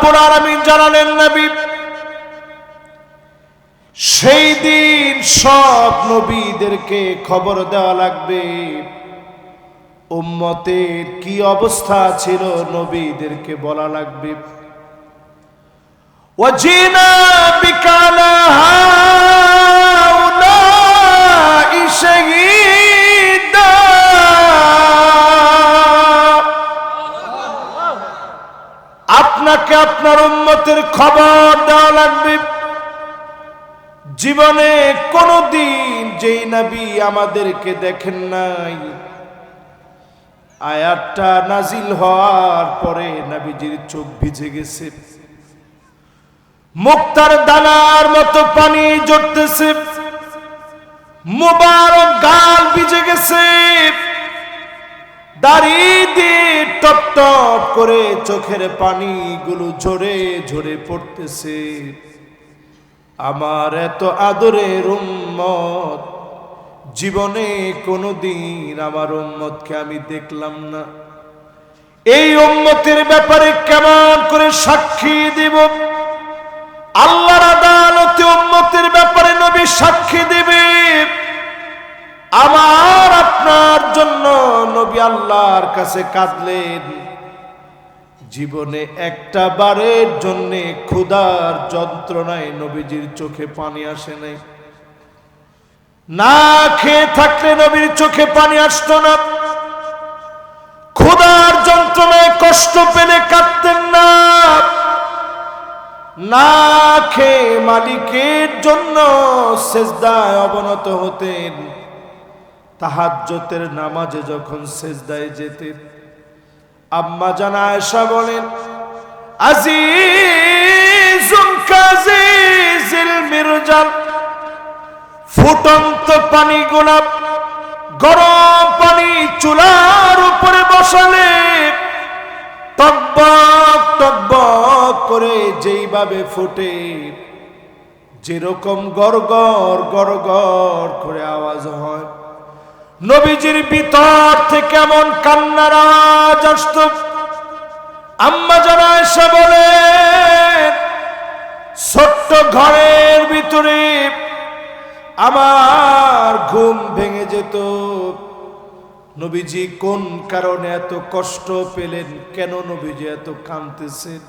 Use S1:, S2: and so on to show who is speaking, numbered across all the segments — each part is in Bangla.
S1: রাব্বুল আলামিন জানালেন নবী সেই দিন সব নবীদেরকে খবর দেওয়া লাগবে উম্মতের কি অবস্থা ছিল, নবীদেরকে বলা লাগবে ওয়াজিনা বিকালা হাউলাই শাহীদা, আপনাকে আপনার উম্মতের খবর দেওয়া লাগবে জীবনে কোনদিন যেই নবী আমাদেরকে দেখেন নাই। আয়াতটা নাজিল হওয়ার পরে নবীজির চোখ ভিজে গেছে, মুক্তার দানার মতো পানি ঝরতেছে, মুবারক গাল ভিজে গেছে, দাড়ি দিয়ে টপ টপ করে চোখের পানিগুলো ঝরে ঝরে পড়তেছে। আমার এত আদরের উম্মত, জীবনে কোনদিন আমার উম্মতকে আমি দেখলাম না। এই উম্মতের ব্যাপারে কেমন করে সাক্ষী দিব? আল্লাহর আদালতে উম্মতের ব্যাপারে নবী সাক্ষী দিবে। আমার আপনার জন্য নবী আল্লাহর কাছে কাঁদলেন, জীবনে একটা বারের জন্য ক্ষুধার যন্ত্রণায় নবীজির চোখে পানি আসে নাই। না খেয়ে থাকলে নবীর চোখে পানি আসতো না, ক্ষুধার যন্ত্রণায় কষ্ট পেলে কাঁদতেন না, না খেয়ে মালিকের জন্য সেজদায় অবনত হতেন। তাহাজ্জুদের নামাজে যখন সেজদায় যেতেন, আম্মা জান আয়েশা বলেন, আজিজুন কাজিজিল মিরজাল, ফুটন্ত পানি গোলাপ গরম পানি চুলার উপরে বসালে টকবক টকবক করে যেইভাবে ফুটে, যেরকম গড়গড় গড়গড় করে আওয়াজ হয়, নবীজির ভিতর থেকে এমন কান্নার আওয়াজ আসত। আম্মা জান আয়েশা বলেন, ছোট্ট ঘরের ভিতরে আমার ঘুম ভেঙে যেত। নবীজি কোন কারণে এত কষ্ট পেলেন, কেন নবীজি এত কাঁদতেছেন?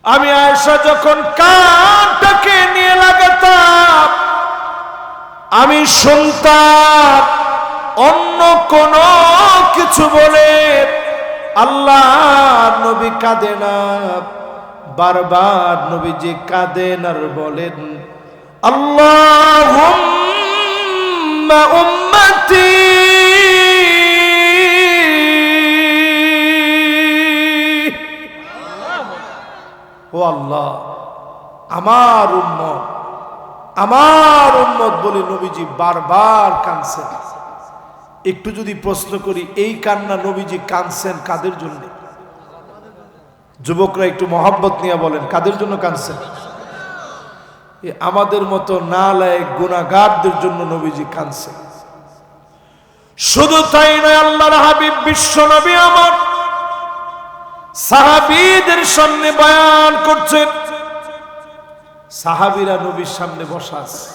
S1: আমি আয়েশা যখন কানটাকে নিয়ে লাগাতাম, আমি শুনতাম অন্য কোন কিছু বলে আল্লাহ নবী কাঁদে না। বারবার নবীজি কাঁদেন আর বলেন, আল্লাহুম্মা উম্মতি, ও আল্লাহ আমার উম্মত, আমার উম্মত বলে নবীজি বারবার কাঁদছেন। একটু যদি প্রশ্ন করি, এই কান্না নবীজি কাঁদছেন কাদের জন্য? যুবকরা একটু মহব্বত নিয়ে বলেন, কাদের জন্য কাঁদছেন? আমাদের মতো নালায়েক গুনাহগারদের জন্য নবীজি কাঁদছেন। শুধু তাই নয়, আল্লাহর হাবিব বিশ্ব নবী আমার সাহাবীদের সামনে বয়ান করছেন, সাহাবীরা নবীর সামনে বসা আছে।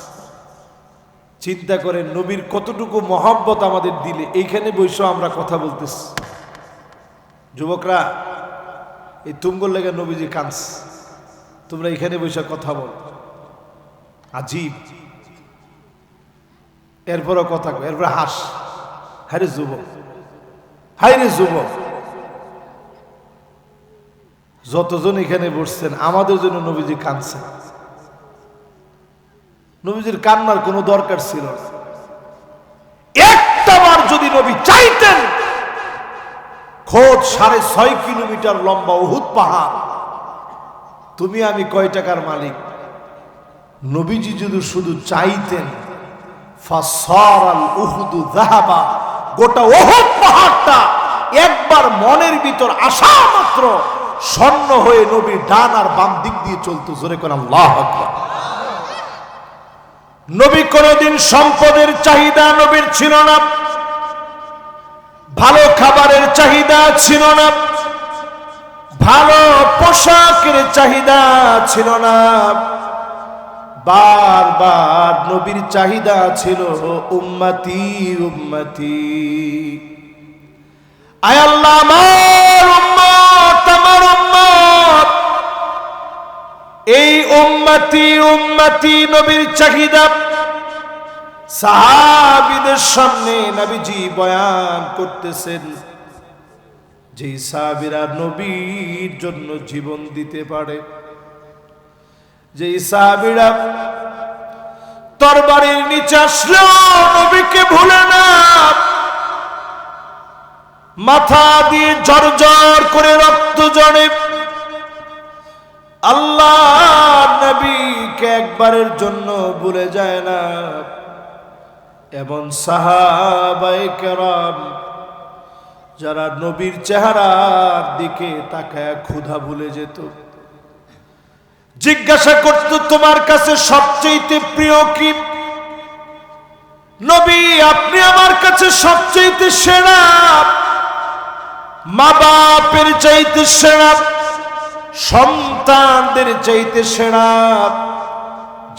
S1: চিন্তা করেন নবীর কতটুকু মহব্বত আমাদের দিলে এইখানে বসে আমরা কথা বলতেছি। যুবকরা, এই তুমগোর লেগে নবীজি কাঁদছে, তোমরা এখানে বসে কথা বল, আজীব। এরপরও কথা কয়, এরপর হাস, হায়রে যুবক, হায়রে যুবক। যতজন এখানে বসছেন আমাদের জন্য নবীজি কাঁদছেন। নবীজির কান্নার কোনো দরকার ছিল না। একটাবার যদি নবী চাইতেন, খোদ 6.5 কিলোমিটার লম্বা উহুদ পাহাড়, তুমি আমি কয় টাকার মালিক? নবীজি যদি শুধু চাইতেন, ফাসারাল উহুদু যাহাবা, গোটা উহুদ পাহাড়টা একবার মনের ভিতর আসা মাত্র স্বর্ণ হয়ে নবীর ডান আর বাম দিক দিয়ে চলতো। জোরে কোন আল্লাহু আকবার। নবী কোনদিন সম্পদের চাহিদা নবীর ছিল না, ভালো খাবারের চাহিদা ছিল না, ভালো পোশাকের চাহিদা ছিল না, বারবার নবীর চাহিদা ছিল উম্মতি উম্মতি। আয় আল্লাহ, আমার উম্মত, আমার উম্মত, এই উম্মতি উম্মতি নবীর চাহিদা সাহাবীদের সামনে নবীজি বয়ান করতেছেন। যে সাহাবীরা নবীর জন্য জীবন দিতে পারে, যে সাহাবীরা তরবারির নিচে আসলেও নবীকে ভুলে না, মাথা দিয়ে ঝরঝর করে রক্ত ঝরে আল্লাহ নবীকে একবারের জন্য ভুলে যায় না। এমন সাহাবায়ে কেরাম যারা নবীর চেহারার দিকে তাকায় ক্ষুধা ভুলে যেত, জিজ্ঞাসা করত তোমার কাছে সবচেয়ে প্রিয় কি? নবী, আপনি আমার কাছে সবচেয়ে সেরা, মা বাপের চাইতে সেরা, সন্তানদের চাইতে সেরা।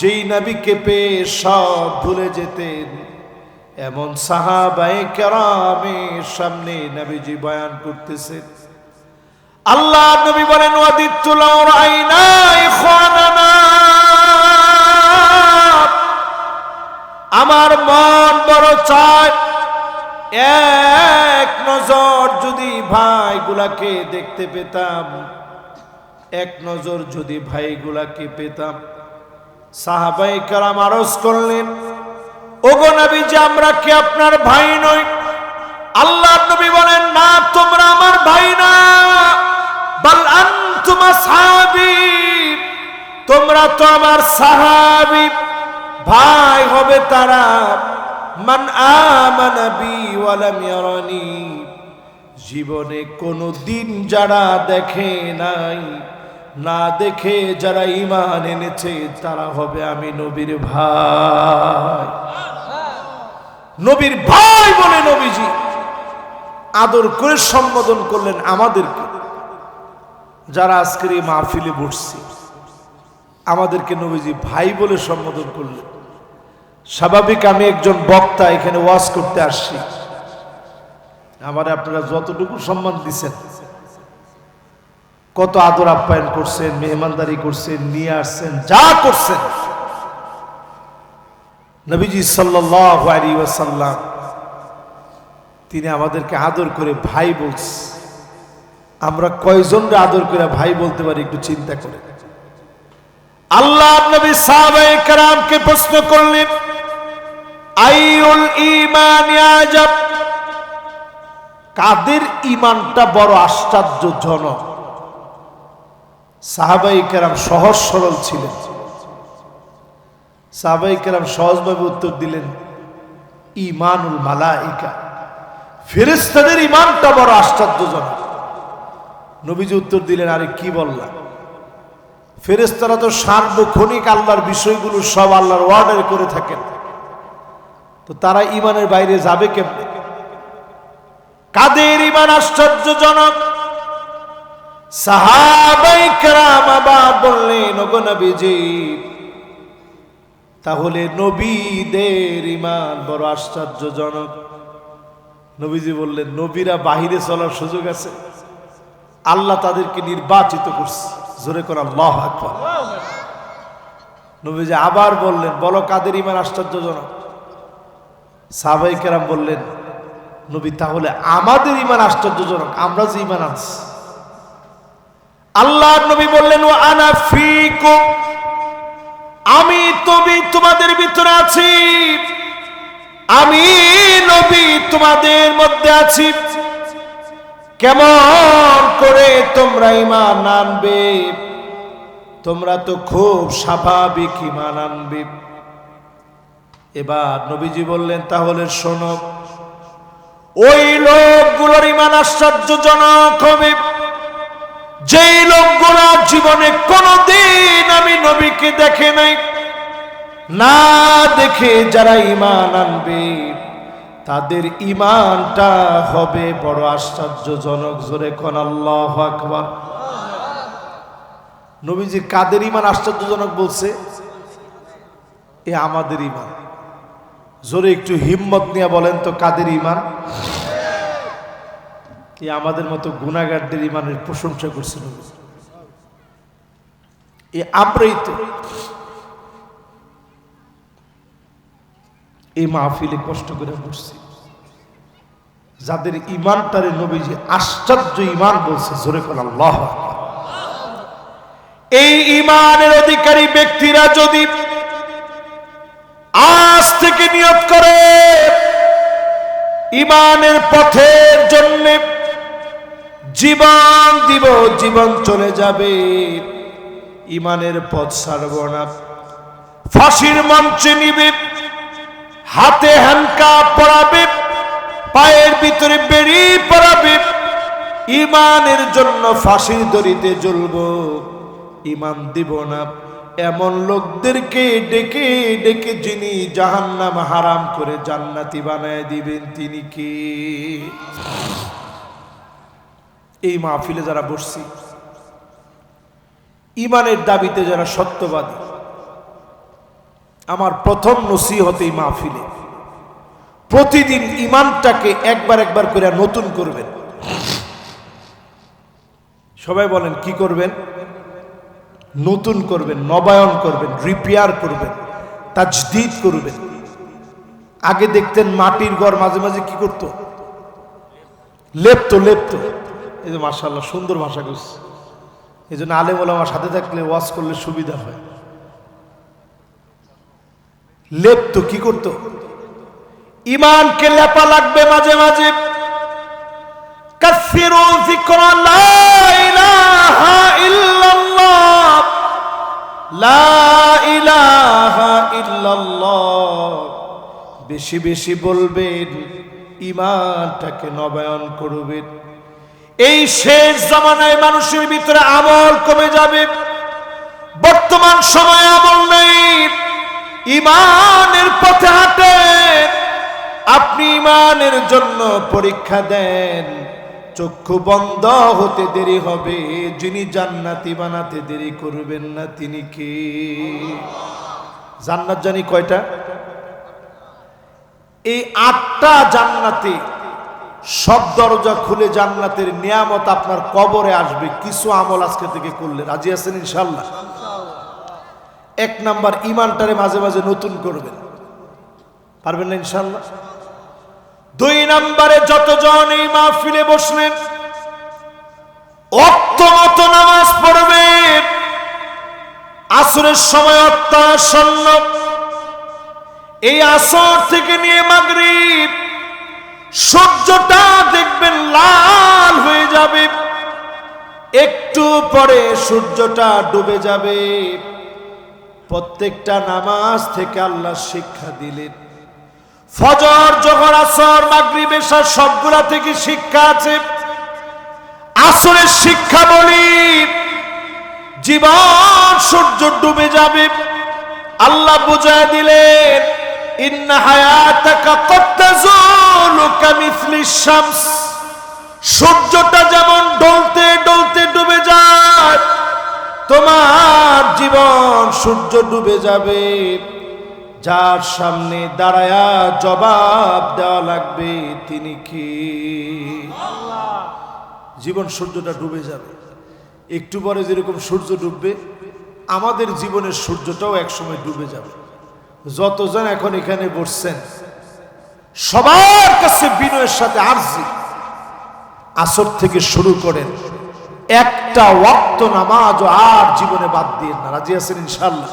S1: যেই নবীকে পেয়ে সব ভুলে যেতেন, এমন সাহাবায়ে কেরামের সামনে নবীজি বয়ান করতেছেন। আল্লাহ নবী বলেন, ওয়াদিতু লাউ রাআইনা ইখওয়ানানা, আমার মন বড় চায় এক নজর যদি ভাইগুলাকে দেখতে পেতাম, এক নজর যদি ভাইগুলাকে পেতাম। সাহাবায়ে কেরাম আরজ করলেন, ওগো নবীজি, আমরা কি আপনার ভাই নই? আল্লাহ নবী বলেন, না, তোমরা আমার ভাই না, বাল আনতুম আসহাবী, তোমরা তো আমার সাহাবী। ভাই হবে তারা মান আমানা বি ওয়া লাম ইয়ারানি, জীবনে কোনো দিন যারা দেখে নাই, না দেখে যারা ঈমান এনেছে, তারা হবে আমি নবীর ভাই। নবীর ভাই বলে নবীজি আদর করে সম্বোধন করলেন আমাদেরকে। যারা আজকের এই মাহফিলে বসছি, আমাদেরকে নবীজি ভাই বলে সম্বোধন করলেন। স্বাভাবিক, আমি একজন বক্তা, এখানে ওয়াজ করতে আসছি, আমার আপনারা যতটুকু সম্মান দিচ্ছেন, কত আদর আপ্যায়ন করছেন, মেহমানদারি করছেন, নিয়ে আসছেন, যা করছেন, নবীজি সাল্লাল্লাহু আলাইহি ওয়াসাল্লাম তিনি আমাদেরকে আদর করে ভাই বলছে। আমরা কয়জনরে আদর করে ভাই বলতে পারি একটু চিন্তা করে। আল্লাহ নবী সাহাবায়ে কেরামকে প্রশ্ন করলেন, আইউল ঈমান আজাব, কাদের ঈমানটা বড় আশ্চর্যজনক? সাহাবায়ে কেরাম সহজ সরল ছিলেন। সাহাবায়ে কেরাম সহজভাবে উত্তর দিলেন, ঈমানুল মালায়েকা, ফেরেশতাদের ঈমানটা বড় আশ্চর্যজনক। নবীজি উত্তর দিলেন, আরে কি বললা? ফেরেশতারা তো সার্বক্ষণিক আল্লাহর বিষয়গুলো সব আল্লাহর ওয়ার্ডার করে থাকেন, তো তারা ঈমানের বাইরে যাবে কেমনে? কাদের ঈমান আশ্চর্যজনক? সাহাবায়ে কেরাম আবার বললেন, ওগো নবীজি, তাহলে নবীদের ঈমান বড় আশ্চর্যজনক। নবীজি বললেন, নবীরা বাহিরে চলার সুযোগ আছে, আল্লাহ তাদেরকে নির্বাচিত করছে। জোরে করে আল্লাহু আকবার। নবীজি আবার বললেন, বলো কাদের ঈমান আশ্চর্যজনক? সাহাবায়ে কেরাম বললেন, নবী, তাহলে আমাদের ঈমান আশ্চর্যজনক, আমরা যে ঈমান আনছি। আল্লাহর নবী বললেন, ওয়া আনা ফীকুম, আমি নবী তোমাদের ভিতরে আছি, আমি নবী তোমাদের মধ্যে আছি। কেমন করে তোমরা ঈমান আনবে? তোমরা তো খুব স্বাভাবিক ঈমান আনবে। এবার নবীজি বললেন, তাহলে শোনো, ওই লোকগুলোর ঈমান আশ্চর্যজনক হবে যেই লোকগুলো জীবনে কোনদিন আমি নবীকে দেখে নাই, না দেখে যারা ঈমান আনবে তাদের ঈমানটা হবে বড় আশ্চর্যজনক। জোরে কোন আল্লাহু আকবার। নবীজি কাদের ইমান আশ্চর্যজনক বলছে? এ আমাদের ইমান। জোরে একটু হিম্মত নিয়ে বলেন তো, কাদের ইমান? এ আমাদের মতো গুনাহগারদের ইমানের প্রশংসা করছে নবী। এ আমরাই তো এই মাহফিলে কষ্ট করে বসছি, যাদের ইমানটারে নবীজি আশ্চর্য ইমান বলছে। জোরে কোন আল্লাহু আকবার। এই ইমানের অধিকারী ব্যক্তিরা যদি আজ থেকে নিয়ত করে ইমানের পথের জন্য জীবন দিব, জীবন চলে যাবে, ইমানের পথ ছাড়ব না, ফাঁসির মঞ্চে নিবে, হাতে হ্যান্ডকাপ পরাবে, পায়ের ভিতরে বেড়ি পরাবে, ইমানের জন্য ফাঁসির দড়িতে ঝুলব, ইমান দিব না, এমন লোকদেরকে ডেকে ডেকে যিনি জাহান্নাম হারাম করে জান্নাতি বানায় দিবেন তিনি কে? এই মাহফিলে যারা বসছি, ইমানের দাবিতে যারা সত্যবাদী, আমার প্রথম নসিহত এই মাহফিলে প্রতিদিন ইমানটাকে একবার একবার করে নতুন করবেন। সবাই বলেন কি করবেন? নতুন করবেন, নবায়ন করবেন, রিপেয়ার করবেন, তাজদীদ করবেন। আগে দেখতেন মাটির ঘর মাঝে মাঝে কি করত? লেপতো। এই যে মাশাআল্লাহ সুন্দর ভাষা কইছে, এই জন্য আলেম ওলামার সাথে থাকলে ওয়াজ করলে সুবিধা হয়। লেপতো, কি করতো? ইমানকে লেপা লাগবে মাঝে মাঝে। কাসসিরু যিকরা লা ইলাহা ইল্লাল্লাহ, লা ইলাহা ইল্লাল্লাহ বেশি বেশি বলবেন, ইমানটাকে নবায়ন করবেন। এই শেষ জামানায় মানুষের ভিতরে আমল কমে যাবে। বর্তমান সময়ে আমল নেই, ইমানের পথে হাঁটেন। আপনি ইমানের জন্য পরীক্ষা দেন, চক্ষু বন্ধ হতে দেরি হবে, যিনি জান্নাতি বানাতে দেরি করবেন না তিনি কে? জান্নাত জানি কয়টা? এই 8টা জান্নাতে, সব দরজা খুলে জান্নাতের নিয়ামত আপনার কবরে আসবে কিছু আমল আজকে থেকে করলে। রাজি আছেন ইনশাআল্লাহ? 1 নাম্বার, ইমানটারে মাঝে মাঝে নতুন করবেন। পারবেন না ইনশাআল্লাহ? 2 নাম্বারে, যতজন এই মাহফিলে বসলেন ওয়াক্ত মতো নামাজ পড়বেন। আসরের সময় অত্যাসন্ন, এই আসর থেকে নিয়ে মাগরিব সূর্যটা দেখবেন লাল হয়ে যাবে, একটু পরে সূর্যটা ডুবে যাবে। প্রত্যেকটা নামাজ থেকে আল্লাহ শিক্ষা দিলেন। ফজর, যোহর, আসর, মাগরিব, এশা সবগুলা থেকে শিক্ষা আছে। আসরের শিক্ষা বলি, জীবন সূর্য ডুবে যাবে, আল্লাহ বুঝায় দিলেন ইন্না হায়াতাকা কদ তাযুলু কামিসলিশ শামস। সূর্যটা যেমন ডলতে ডলতে ডুবে যায়, তোমার জীবন সূর্য ডুবে যাবে। যার সামনে দাঁড়ায়া জবাব দেওয়া লাগবে তিনি কি? আল্লাহ। জীবন সূর্যটা ডুবে যাবে, একটু পরে যেরকম সূর্য ডুববে আমাদের জীবনের সূর্যটাও একসময় ডুবে যাবে। যতজন এখন এখানে বসছেন সবার কাছে বিনয়ের সাথে আরজি, আসর থেকে শুরু করেন, একটা ওয়াক্ত নামাজও আর জীবনে বাদ দিয়ে না। রাজি আছেন ইনশাআল্লাহ?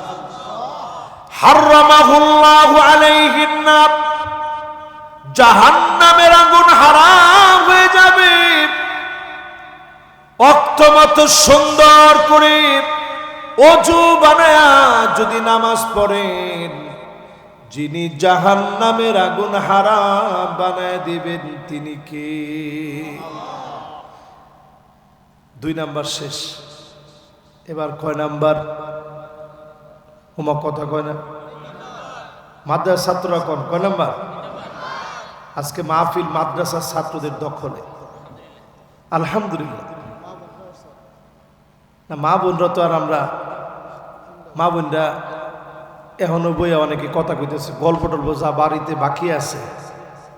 S1: হারামাহুল্লাহু আলাইহিন নার, জাহান্নামের আগুন হারাম হয়ে যাবে। ওয়াক্ত মতো সুন্দর করে ওযু বানায়া যদি নামাজ পড়েন, যিনি জাহান্নামের আগুন হারাম বানায় দিবেন তিনি কে? 2 নাম্বার শেষ। এবার কয় নাম্বার? ওমা কথা কয় না, মাদ্রাসার ছাত্ররা কয় নাম্বার? আজকে মাহফিল মাদ্রাসার ছাত্রদের দখলে, আলহামদুলিল্লাহ। না মা বোনরা তো আর আমরা মা বোনরা এখনো বইয়া অনেকে কথা কইতেছে, গল্প টল্প যা বাড়িতে বাকি আছে,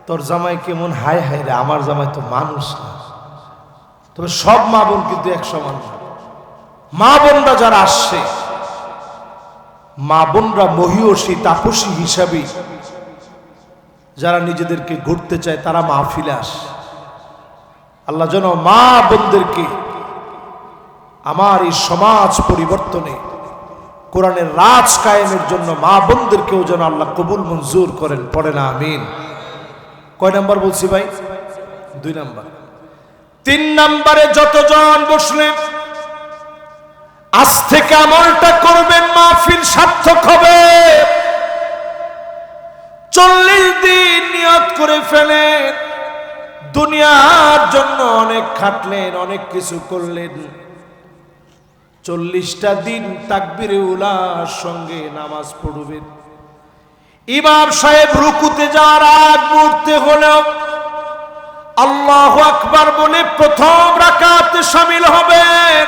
S1: তোর জামাই কেমন, হায় হায় রে আমার জামাই তো মানুষ না। তবে সব মা বোন কিন্তু এক সমান না। মা বোনরা যারা আসছে, মা বোনরা মহিয়সী তাপসী হিসাবে যারা নিজেদেরকে গড়তে চায় তারা মাহফিলে আসে। আল্লাহ যেন মা বোনদেরকে আমার এই সমাজ পরিবর্তনে কোরআনের রাজ কায়েমের জন্য মা বোনদেরকেও যেন আল্লাহ কবুল মঞ্জুর করেন। পড়ে না আমিন। কয় নাম্বার বলছি ভাই? 2 নাম্বার। 3 নাম্বারে যতজন বসলেন আজ থেকে আমলটা করবেন, মাহফিল সার্থক হবে। 40 দিন নিয়ত করে ফেলেন, দুনিয়ার জন্য অনেক খাটলেন, অনেক কিছু করলেন। 40টা দিন তাকবীরে উলার সঙ্গে নামাজ পড়বেন। ইমাম সাহেব রুকুতে যাওয়ার আগ মুহূর্তে হলেও আল্লাহু আকবার বলে প্রথম রাকাতে শামিল হবেন।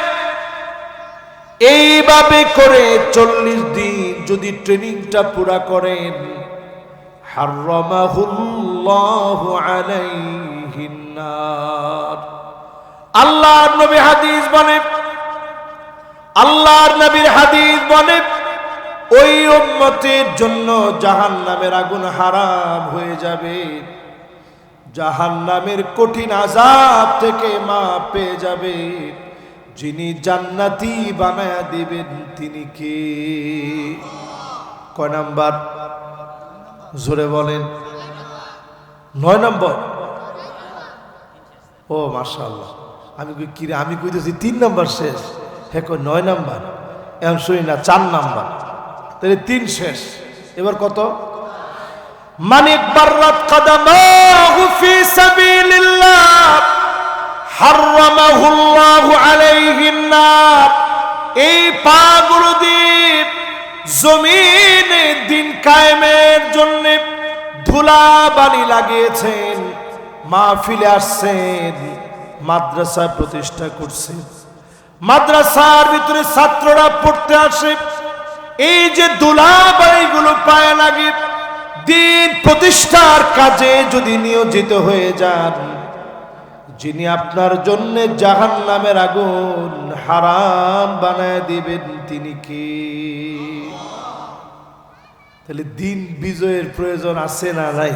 S1: এইভাবে করে 40 দিন যদি ট্রেনিংটা পুরা করেন, হারামাহুল্লাহু আলাইহিন নার। আল্লাহর নবী হাদিস বলে, আল্লাহর নবীর হাদিস বলে, ওই উম্মতের জন্য জাহান্নামের আগুন হারাম হয়ে যাবে, জাহান্নামের কঠিন আযাব থেকে মাফ পেয়ে যাবে। যিনি জান্নাতি বানায়া দিবেন তিনি কে? কয় নাম্বার? জোরে বলেন। 9 নম্বর। ও মাশাআল্লাহ, আমি কইতেছি 3 নাম্বার শেষ, হে কই 9 নাম্বার। এখন শুনি না 4 নাম্বার, তাহলে 3 শেষ। এবার কত? মানিক বাররাত কদমাহু ফি সাবিলিল্লাহ হারামাহুল্লাহু আলাইহিন নার। এই পাগুলো দিয়ে জমিনে দিন কায়েমের জন্য ধুলাবালি লাগিয়েছেন, মাহফিলে আসছেন, মাদ্রাসা প্রতিষ্ঠা করছেন, মাদ্রাসার ভিতরে ছাত্ররা পড়তে আসে। এই যে ধুলাবালিগুলো পায়ে লাগে, দিন প্রতিষ্ঠার কাজে যদি নিয়োজিত হয়ে যান, যিনি আপনার জন্য জাহান্নামের আগুন হারাম বানায় দিবেন তিনি কে? তাহলে দিন বিজয়ের প্রয়োজন আছে না নাই?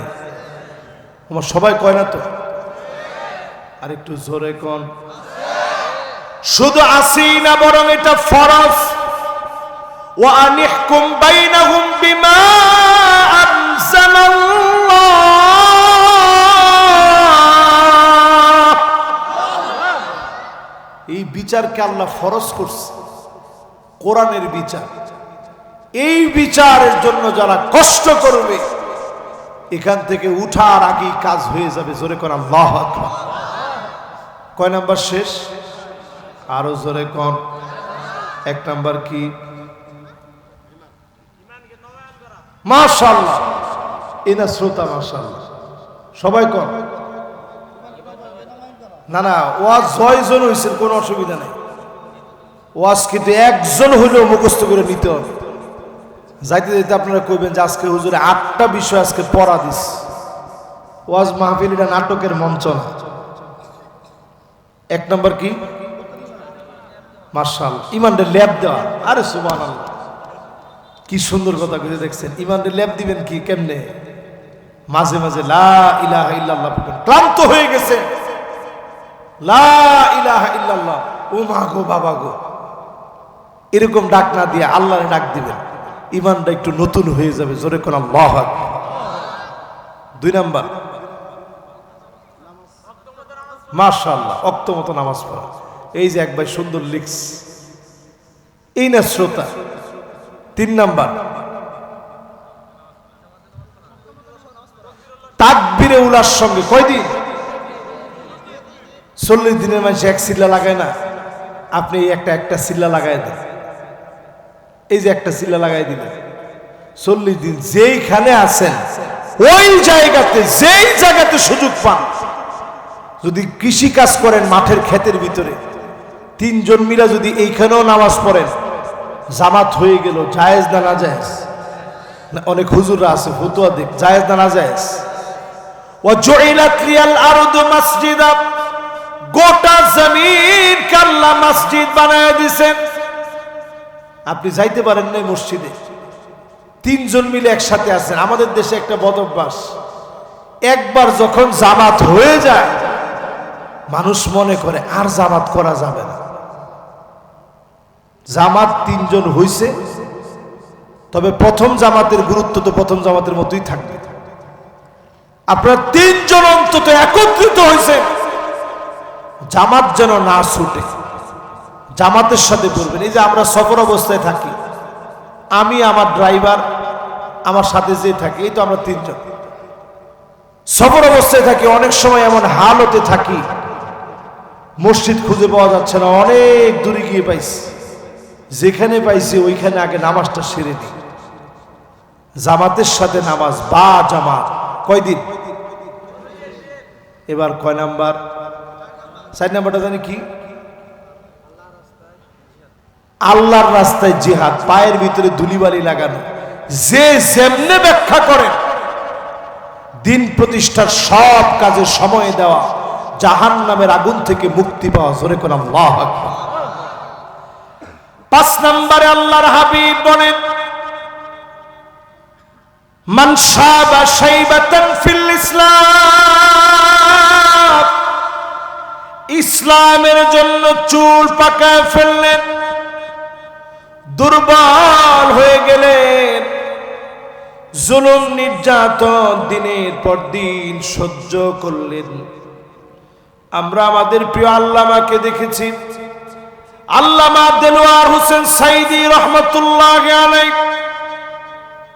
S1: আমার সবাই কয় না তো? আর একটু জোরে কোন। শুধু আসি না, বরং এটা ফরজ। ওয়া আনিহকুম বাইনাহুম বিমা আনজালাল্লাহ। এই বিচারকে আল্লাহ ফরজ করছে, কোরআনের বিচার। এই বিচারের জন্য যারা কষ্ট করবে, এখান থেকে উঠার আগেই কাজ হয়ে যাবে। জোরে কোন আল্লাহু আকবার। কয় নাম্বার শেষ? আরো জোরে কোন। 1 নাম্বার কি? মাশাআল্লাহ, এনা শ্রোতা মাশাআল্লাহ সবাই কোন। না না, ওয়াজ 6 জন হইছেন, কোনো অসুবিধা নেই। ওয়াজ কিন্তু একজন হইলেও মুখস্থ করে নিতে হবে। যাইতে যাইতে আপনারা কইবেন যে আজকে হুজুরে 8টা বিষয় আজকে পড়া দিস। ওয়াজ মাহফিল এটা নাটকের মঞ্চ না। 1 নম্বর কি? মাশাআল্লাহ, ইমানরে ল্যাব দেওয়া। আরে সুবহানাল্লাহ, কি সুন্দর কথা কইতে দেখছেন। ইমানরে ল্যাব দিবেন কি কেমনে? মাঝে মাঝে লা ইলাহা ইল্লাল্লাহ বলেন। ক্লান্ত হয়ে গেছে, লা ইলাহা ইল্লাল্লাহ, ও মা গো বাবা গো, এরকম ডাক না দিয়ে আল্লাহরে ডাক দিবেন, ইমানটা একটু নতুন হয়ে যাবে। জোরে কোন আল্লাহু আকবার। 2 নাম্বার মাশাআল্লাহ, ওয়াক্ত মতো নামাজ পড়া। এই যে এক ভাই সুন্দর লিখস, এই না শ্রোতা। 3 নাম্বার তাকবীরে উলার সঙ্গে। কয়দিন? 40 দিনের মানুষ এক সিল্লা লাগায় না, আপনি একটা সিল্লা লাগাই দেন। এই যে একটা সিল্লা লাগাই দিলেন, 40 দিন যেইখানে আছেন ওই জায়গাতে, যেই জায়গাতে সুযোগ পান, যদি কৃষি কাজ করেন মাঠের ক্ষেতের ভিতরে, তিনজন মিলা যদি এইখানেও নামাজ পড়েন, জামাত হয়ে গেল, জায়েজ না না জায়েজ? অনেক হুজুররা আছে ফতোয়া দেখ, জায়েজ না না জায়েজ? ওয়াজুইলাত লিয়াল আরদু মাসজিদা, গোটা জমিনকে আল্লাহ মসজিদ বানায় দিয়েছেন। আপনি যাইতে পারেন না মসজিদে, তিনজন মিলে একসাথে আছেন। আমাদের দেশে একটা বদ অভ্যাস, একবার যখন জামাত হয়ে যায় মানুষ মনে করে আর জামাত করা যাবে না। জামাত তিনজন হইছে, তবে প্রথম জামাতের গুরুত্ব তো প্রথম জামাতের মতোই থাকবে। আপনারা তিনজন অন্তত একত্রিত হয়েছে, জামাত যেন না ছুটে, জামাতের সাথে বলবেন। এই যে আমরা সফর অবস্থায় থাকি, আমি, আমার ড্রাইভার, আমার সাথে যে থাকি, এই তো আমরা তিনজন সফর অবস্থায় থাকি। অনেক সময় এমন হালতে থাকি মসজিদ খুঁজে পাওয়া যাচ্ছে না, অনেক দূরে গিয়ে পাইছি, যেখানে পাইছি ওইখানে আগে নামাজটা সেরে দিই। জামাতের সাথে নামাজ বা জামাত কয়দিন? এবার কয় নাম্বার? 4 নাম্বারটা জানি কি? আল্লাহর রাস্তায় জিহাদ, পায়ের ভিতরে ধুলিবালি লাগানো। যে যেমনে ব্যাখ্যা করেন দিন প্রতিষ্ঠার সব কাজে সময় দেওয়া, জাহান্নামের আগুন থেকে মুক্তি পাওয়া। জোরে কোন আল্লাহু আকবার। 5 নম্বরে আল্লাহর হাবিব বলেন, মান শাবা শাইবাতান ফিল ইসলাম, ইসলামের জন্য চুল পাকায় ফেললেন, দুর্বল হয়ে গেলেন, জুলুম নির্যাতন দিনের পর দিন সহ্য করলেন। আমরা আমাদের প্রিয় আল্লামাকে দেখেছি, আল্লামা দেলোয়ার হোসেন সাইদি রহমতুল্লাহ আলাইহি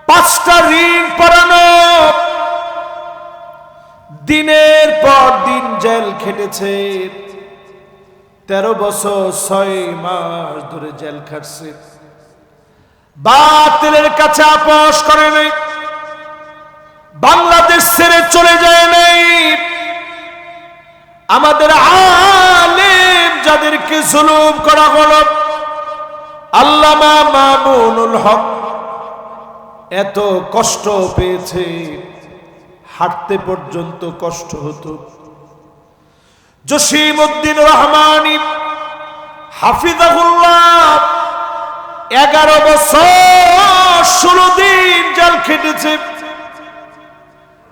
S1: 5টা ঋণ পড়ানো, দিনের পর দিন জেল খেটেছে। 13 বছর 6 মাস ধরে জেল খাটছে। বাতিলের কাছে আপোষ করে নাই, বাংলাদেশ ছেড়ে চলে যায় নাই। আমাদের আলেম যাদেরকে জুলুম করা হলো, আল্লামা মামুনুল হক এত কষ্ট পেয়েছে, হাঁটতে পর্যন্ত কষ্ট হতো। জসিমউদ্দিন রহমানী হাফিজাহুল্লাহ 11 বছর 16 দিন জেল খেটেছে,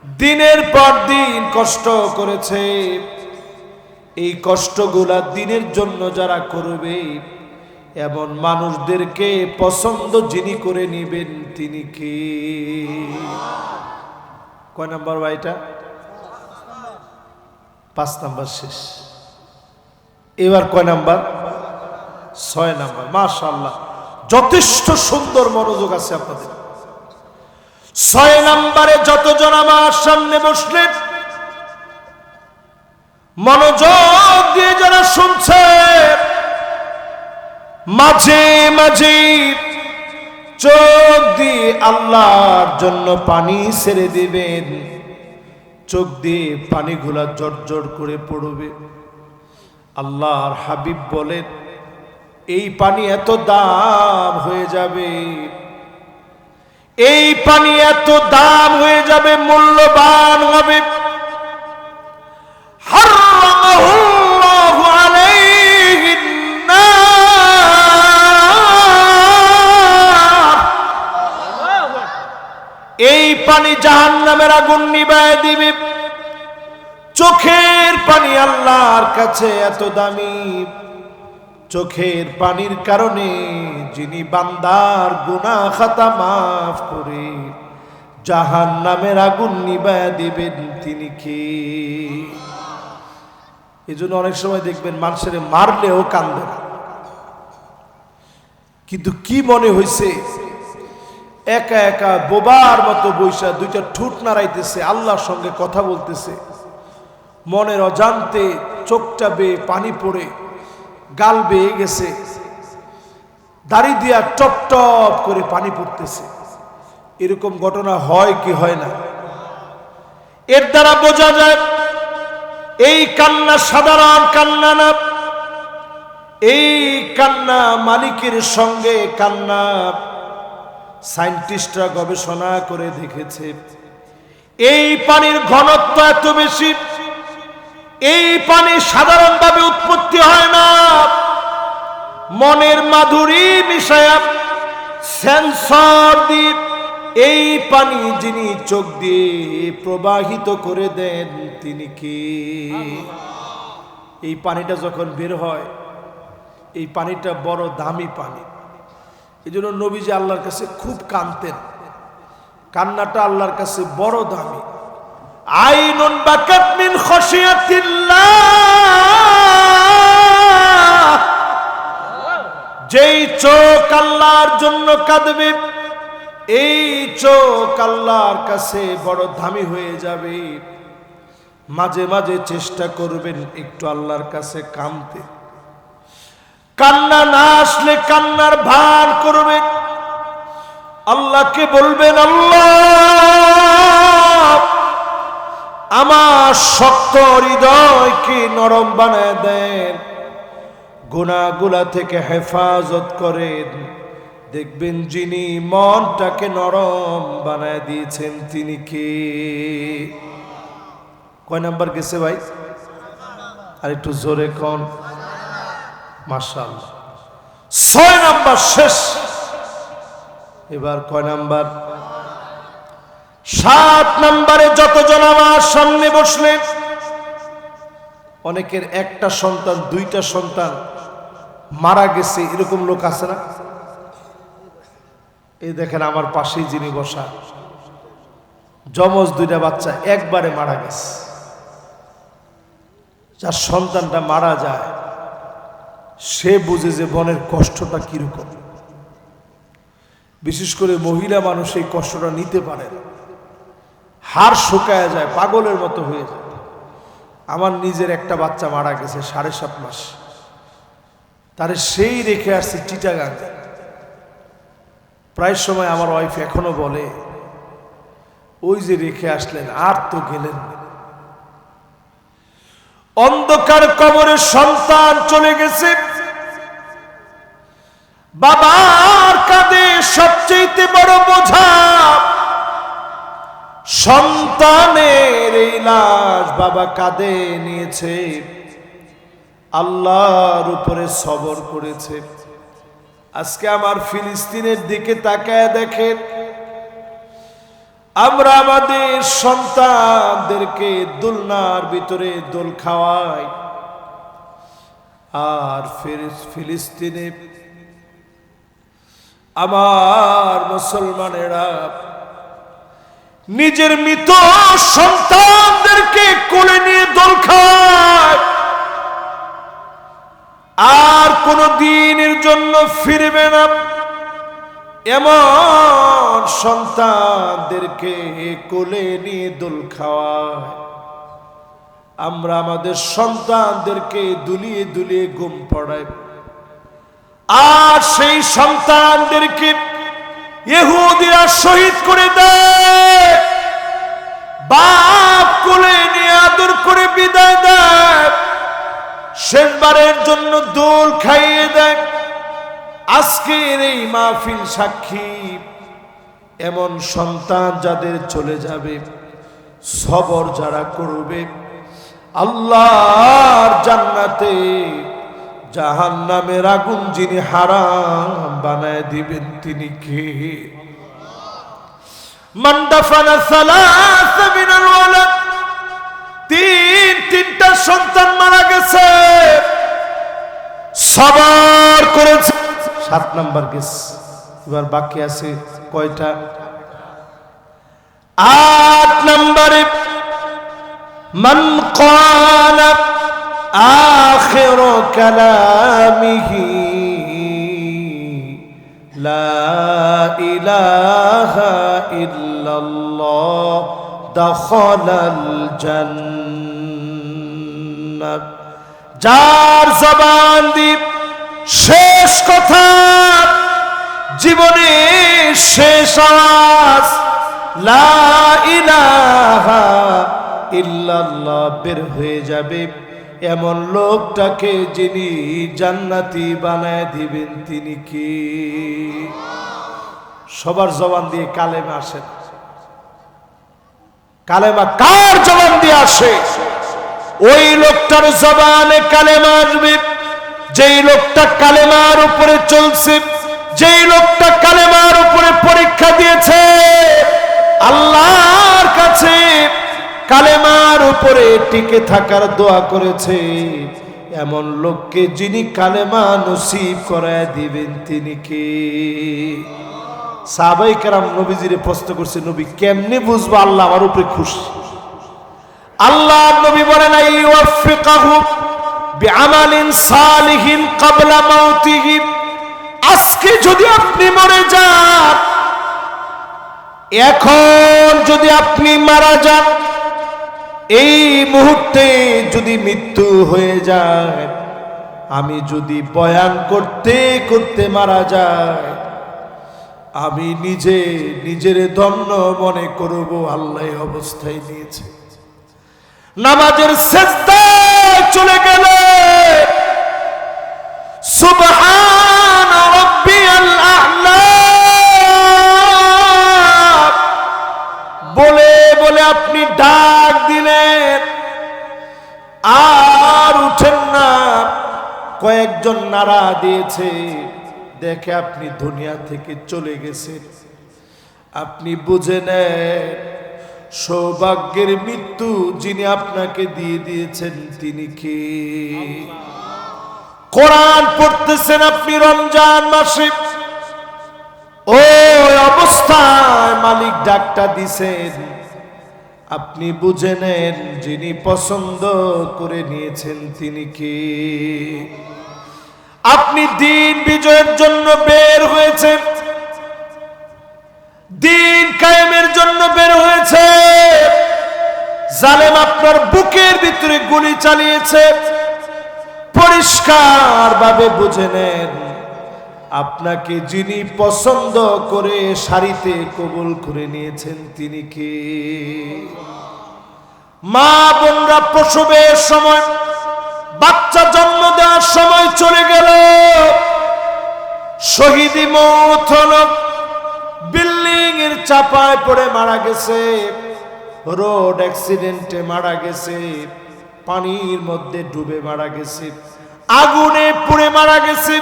S1: দিনের পর দিন কষ্ট করেছে। এই কষ্টগুলা দিনের জন্য যারা করবে, এমন মানুষদেরকে পছন্দ যিনি করে নেবেন তিনি কে? কয় নাম্বার ভাইটা? 5 নাম্বার শেষ। এবার কয় নাম্বার? 6 নাম্বার। মাশাআল্লাহ, যথেষ্ট সুন্দর মনোযোগ আছে আপনাদের। 6 নাম্বারে যতজন আমার সামনে বসলেন, মনোযোগ দিয়ে যারা শুনছে, মাঝে মাঝে চোখ দিয়ে আল্লাহর জন্য পানি ছেড়ে দিবেন। চোখ দিয়ে পানিগুলা জড়জড় করে পড়বে। আল্লাহর হাবিব বলেন, এই পানি এত দাম হয়ে যাবে, এই পানি এত দাম হয়ে যাবে, মূল্যবান হবে। হারামাহুল্লাহু আলাইহিন নার, এই পানি জাহান্নামের আগুন নিভায় দিবে। চোখের পানি আল্লাহর কাছে এত দামি, চোখের পানির কারণে যিনি বান্দার গুনাহ খাতা মাফ করে জাহান্নামের আগুন নিভায় দিবেন তিনি কে? এই জন্য অনেক সময় দেখবেন মানুষের মারলেও কান্দে না, কিন্তু কি মনে হয়েছে একা একা বোবার মতো বৈশা 2টা ঠোঁট নাড়াইতেছে, আল্লাহর সঙ্গে কথা বলতেছে। মনের অজান্তে চোখটা বেয়ে পানি পড়ে গাল বেয়ে গেছে, দাড়ি দিয়া টপ টপ করে পানি পড়তেছে। এরকম ঘটনা হয় কি হয় না? এর দ্বারা বোঝা যায় এই কান্না সাধারণ কান্না না, এই কান্না মালিকের সঙ্গে কান্না সায়েন্টিস্টরা গবেষণা করে দেখেছে এই পানির ঘনত্ব এত বেশি, এই পানি সাধারণভাবে উৎপত্তি হয় না, মনের মাধুরী মিশায়া সেন্সর দিয়ে এই পানি যিনি চোখ দিয়ে প্রবাহিত করে দেন তিনি কে? এই পানিটা যখন বের হয় এই পানিটা বড় দামি পানি, এই জন্য নবীজি আল্লাহর কাছে খুব কাঁদতেন, কান্নাটা আল্লাহর কাছে বড় দামি। আইনুন বাকাত মিন খাশিয়াতিল্লাহ, যেই চোখ আল্লাহর জন্য কাঁদবে এই চোখ আল্লাহর কাছে বড় দামি হয়ে যাবে। মাঝে মাঝে চেষ্টা করবেন একটু আল্লাহর কাছে কাঁদতে, কান্না না আসলে কান্নার ভান করবেন, আল্লাহকে বলবেন আল্লাহ আমার শক্ত হৃদয়কে নরম বানায় দেন, গুনাহগুলা থেকে হেফাজত করেন। দেখবেন যিনি মনটাকে নরম বানায় দিয়েছেন তিনি কে? কয় নাম্বার গেছে ভাই? আর একটু জোরে কোন মাশাআল্লাহ। 6 নাম্বার শেষ, এবার কয় নাম্বার? 7 নাম্বারে যতজন আমার সামনে বসলেন অনেকের একটা সন্তান দুইটা সন্তান মারা গেছে, এরকম লোক আছে না? এই দেখেন আমার পাশেই যিনি বসা, যমজ 2টা বাচ্চা একবারে মারা গেছে। যার সন্তানটা মারা যায় সে বুঝে যে বোনের কষ্টটা কিরকম। বিশেষ করে মহিলা মানুষ এই কষ্টটা নিতে পারে না, হাড় শুকায় যায়, পাগলের মতো হয়ে যায়। আমার নিজের একটা বাচ্চা মারা গেছে 7.5 মাস, তারে সেই রেখে আসছে চিটাগাং। প্রায় সময় আমার ওয়াইফ এখনো বলে ওই যে রেখে আসলেন আর তো গেলেন। অন্ধকার কবরে সন্তান চলে গেছে, বাবার কাঁধে সবচেয়ে বড় বোঝা সন্তানের এই লাশ বাবা কাঁধে নিয়েছে, আল্লাহর উপরে সবর করেছে। আজকে আমার ফিলিস্তিনের দিকে তাকায় দেখেন, আমরা আমাদের সন্তানদেরকে দোলনার ভিতরে দোল খাওয়াই, আর ফিলিস্তিনে আমার মুসলমানেরা নিজের মৃত সন্তানদেরকে কোলে নিয়ে দোল খায়, আর কোন দিনের জন্য ফিরবে না এমন সন্তানদেরকে কোলে নিয়ে দোল খাওয়ায়। আমরা আমাদের সন্তানদেরকে দুলিয়ে দুলিয়ে ঘুম পড়াই, আর সেই সন্তানদেরকে ইহুদিরা শহীদ করে দেয়, বাপ কোলে নিয়ে আদর করে বিদায় দেয়, শেষবারের জন্য দোল খাইয়ে দেয়। আজকের এই মাহফিল সাক্ষী, এমন সন্তান যাদের চলে যাবে, সবর যারা করবে, আল্লাহর জান্নাতে জাহান্নামের আগুন যিনি হারাম বানায় দিবেন তিনি কে? মান দাফানা সালাসা মিনাল ওয়ালাদ, 3টা সন্তান মারা গেছে, সবর করেছে। 7 নাম্বার গেছে, এবার বাকি আছে কয়টা? 8 নম্বরে মান ক্বালা আখিরু কালামিহি লা ইলাহা ইল্লাল্লাহ দাখালাল জান্নাত। যার জবান দিয়ে শেষ কথা, জীবনে শেষ আওয়াজ লা ইলাহা ইল্লাল্লাহ বের হয়ে যাবে, এমন লোকটাকে যিনি জান্নাতি বানায় দিবেন তিনি কি? সবার জবান দিয়ে কালেমা আসে। কালেমা কার জবান দিয়ে আসে? ওই লোকটার জবানে কালেমা আসবে যেই লোকটা কালেমার উপরে চলছে, যেই লোকটা কালেমার উপরে পরীক্ষা দিয়েছে, আল্লাহর কাছে কালেমার উপরে টিকে থাকার দোয়া করেছে, এমন লোককে যিনি কালেমা নসিব করায় দিবেন তিনি কে? সাহাবায়ে কেরাম নবীজিরে প্রশ্ন করছে, নবী কেমনে বুঝবো আল্লাহ আমার উপরে খুশি? আল্লাহ নবী বলেন, আইয়ুফিকাহু বিআমালিন সালিহিন ক্বাবলা মাউতিহি। আজকে যদি আপনি মরে যান, এখন যদি আপনি মারা যান, এই মুহূর্তে যদি মৃত্যু হয়ে যায়, আমি যদি বয়ান করতে করতে মারা যায়, আমি নিজের ধন্য মনে করব আল্লাহ অবস্থায় নিয়েছে। নামাজের সিজদায় চলে গেলে সুবহান রাব্বিয়াল আ'লা বলে বলে আপনি ডাক দিলেন, আর উঠেন না। কয়েকজন নারা দিয়েছে, দেখে আপনি দুনিয়া থেকে চলে গেছেন। আপনি বুঝে নেন সৌভাগ্যের মৃত্যু যিনি আপনাকে দিয়ে দিয়েছেন তিনি কে? কোরআন পড়তেছেন আপনি রমজান মাসে, ওই অবস্থায় মালিক ডাকটা দিছেন, আপনি বুঝে নেন যিনি পছন্দ করে নিয়েছেন তিনি কে? আপনি দিন বিজয়ের জন্য বের হয়েছেন, দিন কায়েমের জন্য বের হয়েছে, জালেম আপনার বুকের ভিতরে গুলি চালিয়েছে, পরিষ্কার ভাবে বুঝে নেন আপনাকে যিনি পছন্দ করে সারিতে কবুল করে নিয়েছেন তিনি কে? মা বোনরা প্রসবের সময়, বাচ্চা জন্ম দেওয়ার সময় চলে গেল, শহীদি মওত হলো, বিল্ডিং এর চাপায় পড়ে মারা গেছে, রোড অ্যাক্সিডেন্টে মারা গেছে, পানির মধ্যে ডুবে মারা গেছে, আগুনে পুড়ে মারা গেছে।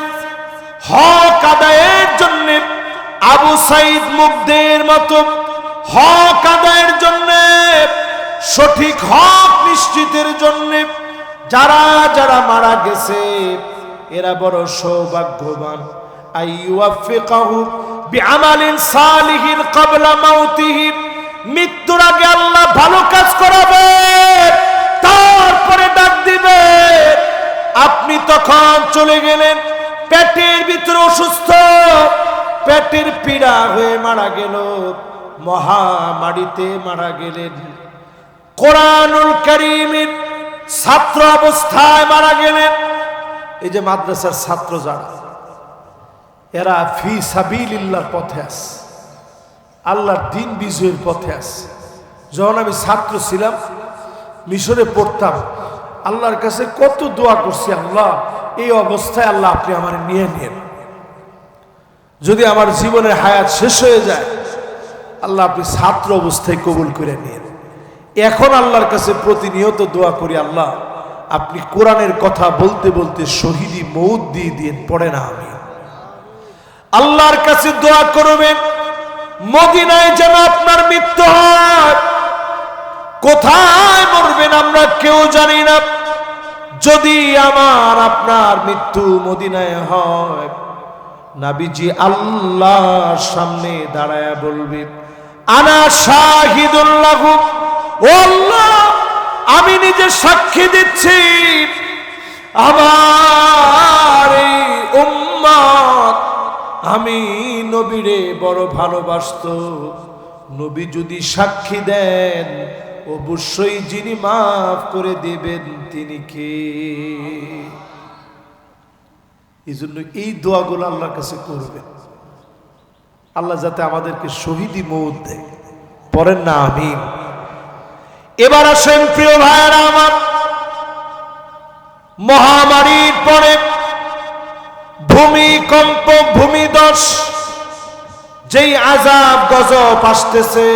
S1: হক আদায়ের জন্য আবু সাইদ মুগ্ধের মতো হক আদায়ের জন্য, সঠিক হক নিশ্চিতের জন্য যারা যারা মারা গেছে এরা বড় সৌভাগ্যবান। আইয়ুফিকাহু বিআমালিন সালিহিন ক্বাবলা মাউতিহি। মৃত্যুর আগে আল্লাহ ভালো কাজ করাবে, তারপরে ডাক দিবে। আপনি তখন চলে গেলেন, পেটের ভিতরে অসুস্থ, পেটের পীড়া হয়ে মারা গেল, মহামারীতে মারা গেলেন, কোরআনুল কারীমের ছাত্র অবস্থায় মারা গেলেন। এই যে মাদ্রাসার ছাত্র যারা, এরা ফি সাবিলিল্লাহর পথে আছে, আল্লাহর দ্বীন বিজয়ের পথে আছে। যখন আমি ছাত্র ছিলাম, মিশরে পড়তাম, আল্লাহর কাছে কত দোয়া করছি, আল্লাহ এই অবস্থায় আল্লাহ আপনি আমার নিয়ে নিন, যদি আমার জীবনের হায়াত শেষ হয়ে যায় আল্লাহ আপনি ছাত্র অবস্থায় কবুল করে নিন। এখন আল্লাহর কাছে প্রতিনিয়ত দোয়া করি, আল্লাহ আপনি কোরআনের কথা বলতে বলতে শহীদি মওত দিয়ে দিন, পড়ে না আমি। আল্লাহর কাছে দোয়া করবেন মদিনায় যেন আপনার মৃত্যু হয়। কোথায় মরবেন আমরা কেউ জানি না, যদি আমার আপনার মৃত্যু মদিনায় হয়, নবীজি আল্লাহর সামনে দাঁড়ায়া বলবে, আনা শাহিদুল্লাহ, ও আল্লাহ আমি নিজে সাক্ষী দিচ্ছি আমার এই উম্মত আমি নবীরে বড় ভালোবাসতো। নবী যদি সাক্ষী দেন, অবশ্যই যিনি মাফ করে দেবেন তিনি কে? এই জন্য এই দোয়াগুলো আল্লাহর কাছে করবেন, আল্লাহ যাতে আমাদেরকে শহীদি মওত দেয়। পড়েন না আমিন। এবার আসেন প্রিয় ভাইয়েরা আমার, মহামারীর পরে ভূমিকম্প, ভূমিধস, যেই আযাব গজব আসতেছে,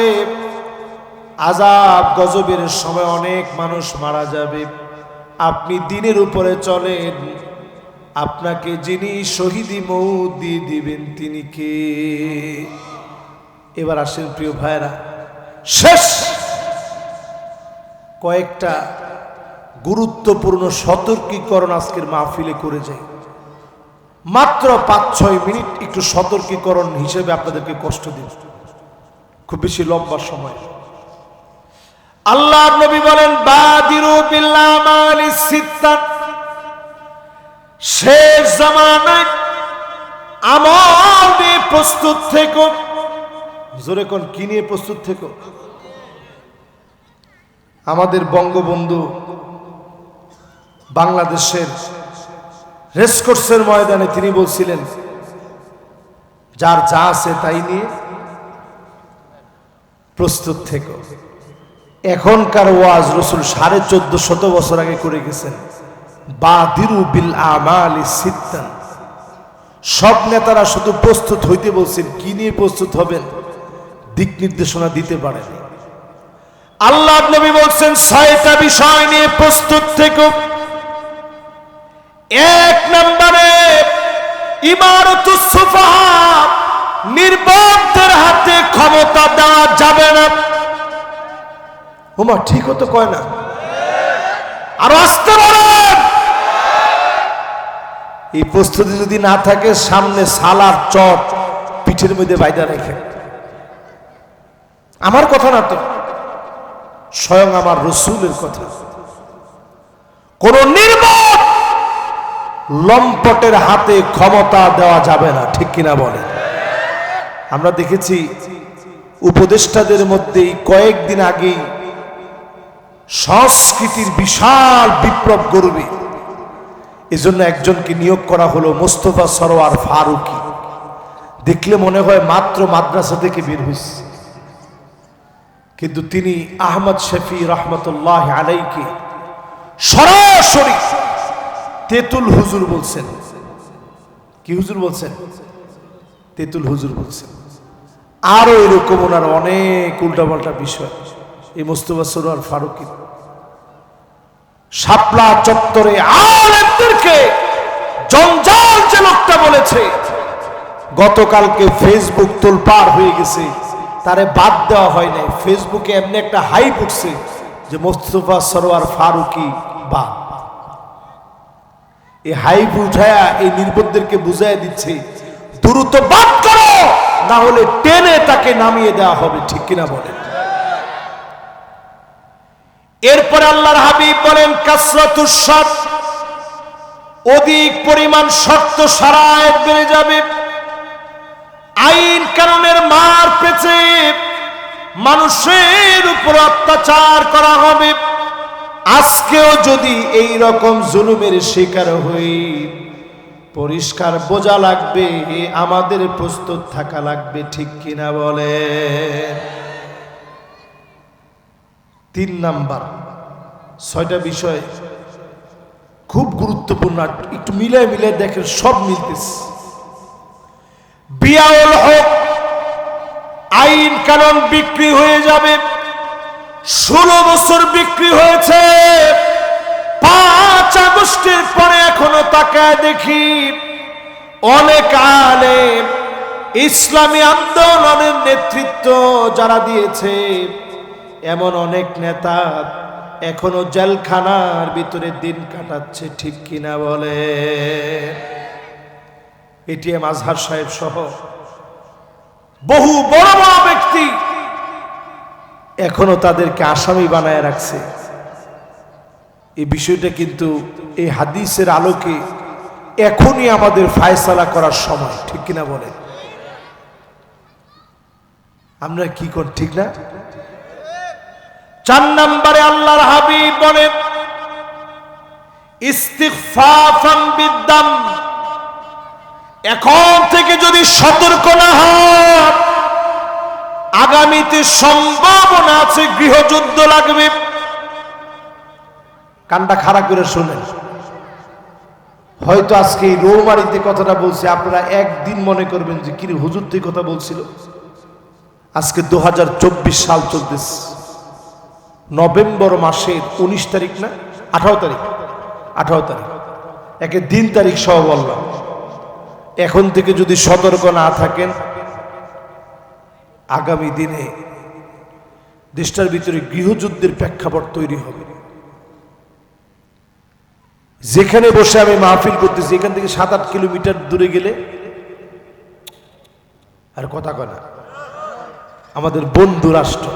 S1: আযাব গজবের সময় অনেক মানুষ মারা যাবে। আপনি দ্বীনের উপরে চলেন, আপনাকে যিনি শহীদি মওত দিয়ে দিবেন তিনি কে? এবার আসেন প্রিয় ভাইরা, শেষ কয়েকটা গুরুত্বপূর্ণ সতর্কীকরণ আজকের মাহফিলে করে যাই। মাত্র 5-6 মিনিট একটু সতর্কীকরণ হিসেবে আপনাদেরকে কষ্ট দিন, খুব বেশি লম্বা সময়। আল্লাহর নবী বলেন, বাদিরু বিল আমালি সিত্তান, শেষ জামানায় আমল নিয়ে প্রস্তুত থেকো। জোরে কোন, কি নিয়ে প্রস্তুত থেকো? আমাদের বঙ্গবন্ধু বাংলাদেশের রেসকোর্সের ময়দানে তিনি বলছিলেন, যার যা আছে তাই নিয়ে প্রস্তুত থেকো। এখনকার ওয়াজ রসুল 1450 বছর আগে করে গেছেন, বাদিরু বিল আমালি সিত্তান। সব নেতারা শুধু প্রস্তুত হইতে বলছেন, কি নিয়ে প্রস্তুত হবেন দিক নির্দেশনা দিতে পারেন। আল্লাহ নবী বলছেন 6টা বিষয় নিয়ে প্রস্তুত থেকো। 1 নম্বরে ইমারাতুস সুফাহা, নির্বোধদের হাতে ক্ষমতা দেওয়া যাবে না। ওমা ঠিক হতো কয় না, আর আসতে বলেন। এই প্রস্তুতি যদি না থাকে, সামনে সালার চট পিঠের মধ্যে বাইদা রেখে। আমার কথা না তো, স্বয়ং আমার রাসূলের কথা। কোন নির্বোধ লম্পটের হাতে ক্ষমতা দেওয়া যাবে না, ঠিক কিনা বলেন? আমরা দেখেছি উপদেষ্টাদের মধ্যেই কয়েকদিন আগেই সংস্কৃতির বিশাল বিপ্লব গড়বে, এজন্য একজনকে নিয়োগ করা হলো, মোস্তফা সরোয়ার ফারুকী। দেখলে মনে হয় মাত্র মাদ্রাসা থেকে বের হয়েছে, কিন্তু তিনি আহমদ শফি রহমতুল্লাহ আলাইকে সরাসরি তেতুল হুজুর বলছেন। কি হুজুর বলছেন? তেতুল হুজুর বলছেন। আরো এরকম ওনার অনেক উল্টাপাল্টা বিষয় এই মোস্তফা সরোয়ার ফারুকী। শাপলা চত্বরে আলেমদেরকে জঞ্জাল যে লোকটা বলেছে, গতকালকে ফেসবুক তোলপাড় হয়ে গেছে, তারে বাদ দেওয়া হয় নাই। ফেসবুকে এমনি একটা হাইপ উঠছে যে মোস্তফা সরোয়ার ফারুকী বাদ। এই হাইপ উঠায়া এই নির্বোধদেরকে বুঝাইয়া দিচ্ছে, দ্রুত বাদ করো, না হলে টেনে তাকে নামিয়ে দেওয়া হবে, ঠিক কিনা বলেন? এরপরে আল্লাহর হাবিব বলেন, কাসরাতুস শার, অধিক পরিমাণ শর্ত শারায়েত বেড়ে যাবে। আইন কানুনের মার পেছে মানুষের উপর অত্যাচার করা হবে। আজকেও যদি এই রকম জুলুমের শিকার হই, পরিষ্কার বোঝা লাগবে, আমাদের প্রস্তুত থাকা লাগবে, ঠিক কিনা বলে? 3 নাম্বার, 6টা বিষয় খুব গুরুত্বপূর্ণ, একটু মিলাই মিলাই দেখেন, সব মিলতেছে। বিয়াউল হক, আইন কানুন বিক্রি হয়ে যাবে। 16 বছর বিক্রি হয়েছে, 5 আগস্টের পরে এখনো তাকায় দেখি অনেক আলেম, ইসলামী আন্দোলনের নেতৃত্ব যারা দিয়েছে এমন অনেক নেতা এখনো জেলখানার ভিতরে দিন কাটাচ্ছে, ঠিক কিনা বলে? এটিএম আজহার সাহেব সহ বহু বড় বড় ব্যক্তি এখনো তাদেরকে আসামি বানায় রাখছে। এই বিষয়টা কিন্তু এই হাদিসের আলোকে এখনই আমাদের ফায়সালা করার সময়, ঠিক কিনা বলে? আমরা কি করি, ঠিক না? 4 নম্বরে আল্লাহর হাবিব বলেন, ইস্তিগফাফান বিদ্দাম, এখন থেকে যদি সতর্ক না হন, আগামীতে সম্ভাবনা আছে গৃহযুদ্ধ লাগবে। কানটা খাড়া করে শুনেন, হয়তো আজকে এই রৌমারিতে কথাটা বলছি, আপনারা একদিন মনে করবেন যে কি হুজুর তুই কথা বলছিল। আজকে 2024 সাল চলতেছে, নভেম্বর মাসের 19 তারিখ না 18 তারিখ, 18 তারিখ, একে দিন তারিখ সহ বললাম। এখন থেকে যদি সতর্ক না থাকেন, আগামী দিনে দেশটার ভিতরে গৃহযুদ্ধের প্রেক্ষাপট তৈরি হবে। যেখানে বসে আমি মাহফিল করতেছি, এখান থেকে 7-8 কিলোমিটার দূরে গেলে আর কথা কয় না, আমাদের বন্ধু রাষ্ট্র,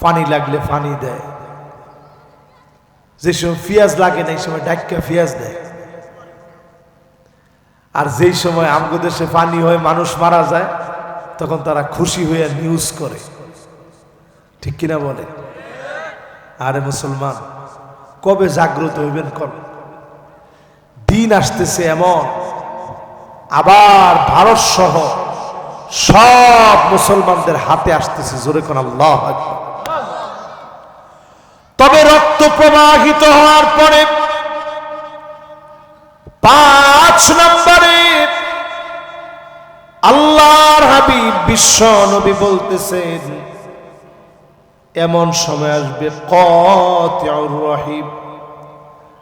S1: পানি লাগলে পানি দেয়, যে সময় পেঁয়াজ লাগে না এই সময় ডাক্কা পেঁয়াজ দেয়, আর যেই সময় আমগো দেশে পানি হয় মানুষ মারা যায় তখন তারা খুশি হয়ে নিউজ করে, ঠিক কিনা বলে? আরে মুসলমান, কবে জাগ্রত হইবেন? কর দিন আসতেছে এমন, আবার ভারত সহ সব মুসলমানদের হাতে আসতেছে, জোরে কোন আল্লাহু আকবার। তবে রক্ত প্রবাহিত হওয়ার পরে 5 নম্বরে আল্লাহর হাবিব বিশ্ব নবী বলতেছেন, এমন সময় আসবে কাতিউর রহিম,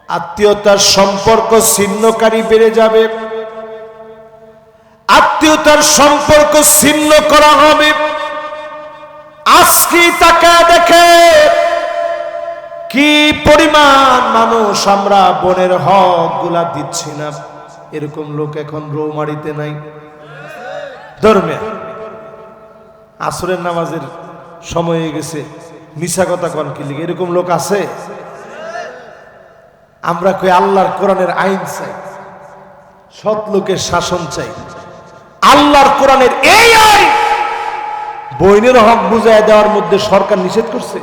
S1: আত্মীয়তার সম্পর্ক ছিন্নকারী বেড়ে যাবে, আত্মীয়তার সম্পর্ক ছিন্ন করা হবে। আজকে তাকায় দেখে কি পরিমাণ মানুষ আমরা বোনের হক গুলা দিচ্ছি না, এরকম লোক এখন রৌমারিতে নাই। ধর্মে আসরের নামাজের সময় হয়ে গেছে, মিছা কথা কন কি লিগে, এরকম লোক আছে? আমরা কই আল্লাহর কোরআনের আইন চাই, সৎ লোকের শাসন চাই। আল্লাহর কোরআনের এই আইন বইনের হক বুঝায় দেওয়ার মধ্যে সরকার নিষেধ করছে?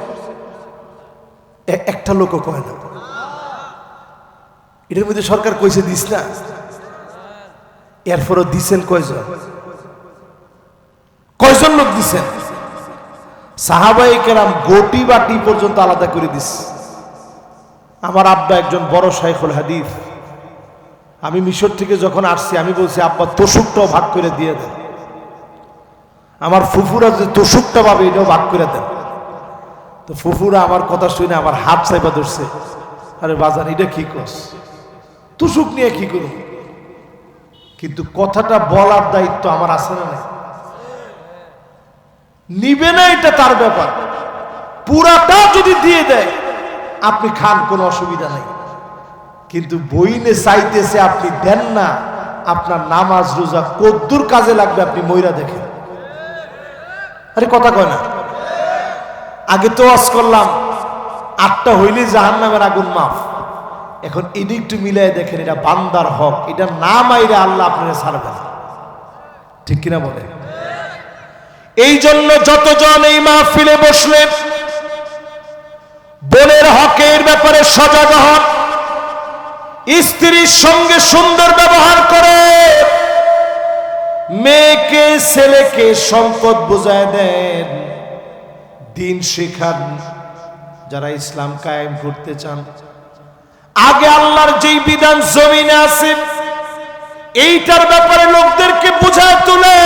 S1: একটা লোকও কয় না। এটার মধ্যে সরকার কইছে দিস না, এরপরও দিছেন কয়জন? কয়জন লোক দিছেন? সাহাবায়ে কেরাম গটি বাটি পর্যন্ত আলাদা করে দিস। আমার আব্বা একজন বড় শাইখুল হাদিস, আমি মিশর থেকে যখন আসছি আমি বলছি আব্বা তোষকটাও ভাগ করে দিয়ে দেন, আমার ফুফুরা যে তোষকটা পাবে এটাও ভাগ করে দেন। তো ফুফুরা আমার কথা শুনে আমার হাত চাইপা ধরছে, আরে বাজান এটা কি কস, তোষক নিয়ে কি করুন? কিন্তু কথাটা বলার দায়িত্ব আমার আছে না? নিবে না, এটা তার ব্যাপার। পুরাটা যদি দিয়ে দেয় আপনি খান, কোনো অসুবিধা নাই, কিন্তু বইনে চাইতেছে আপনি দেন না, আপনার নামাজ রোজা কদ্দুর কাজে লাগবে আপনি মইরা দেখেন। আরে কথা কয় না? আগে তো ওয়াজ করলাম 8টা হইলে জাহান্নামের আগুন মাফ, এখন এটা একটু মিলাই দেখেন, এটা বান্দার হক, এটা না মাইরে আল্লাহ আপনারা ছাড়বে না, ঠিক কিনা বলে? এই জন্য যতজন এই মাহফিলে বসলেন বোনের হকের ব্যাপারে সজাগ হন, স্ত্রীর সঙ্গে সুন্দর ব্যবহার করে, মেয়েকে ছেলেকে সম্পদ বুঝায় দেন, দিন শেখান। যারা ইসলাম কায়েম করতে চান, আগে আল্লাহর যেই বিধান জমিনে আছে এইটার ব্যাপারে লোকদেরকে বুঝায় তুলে।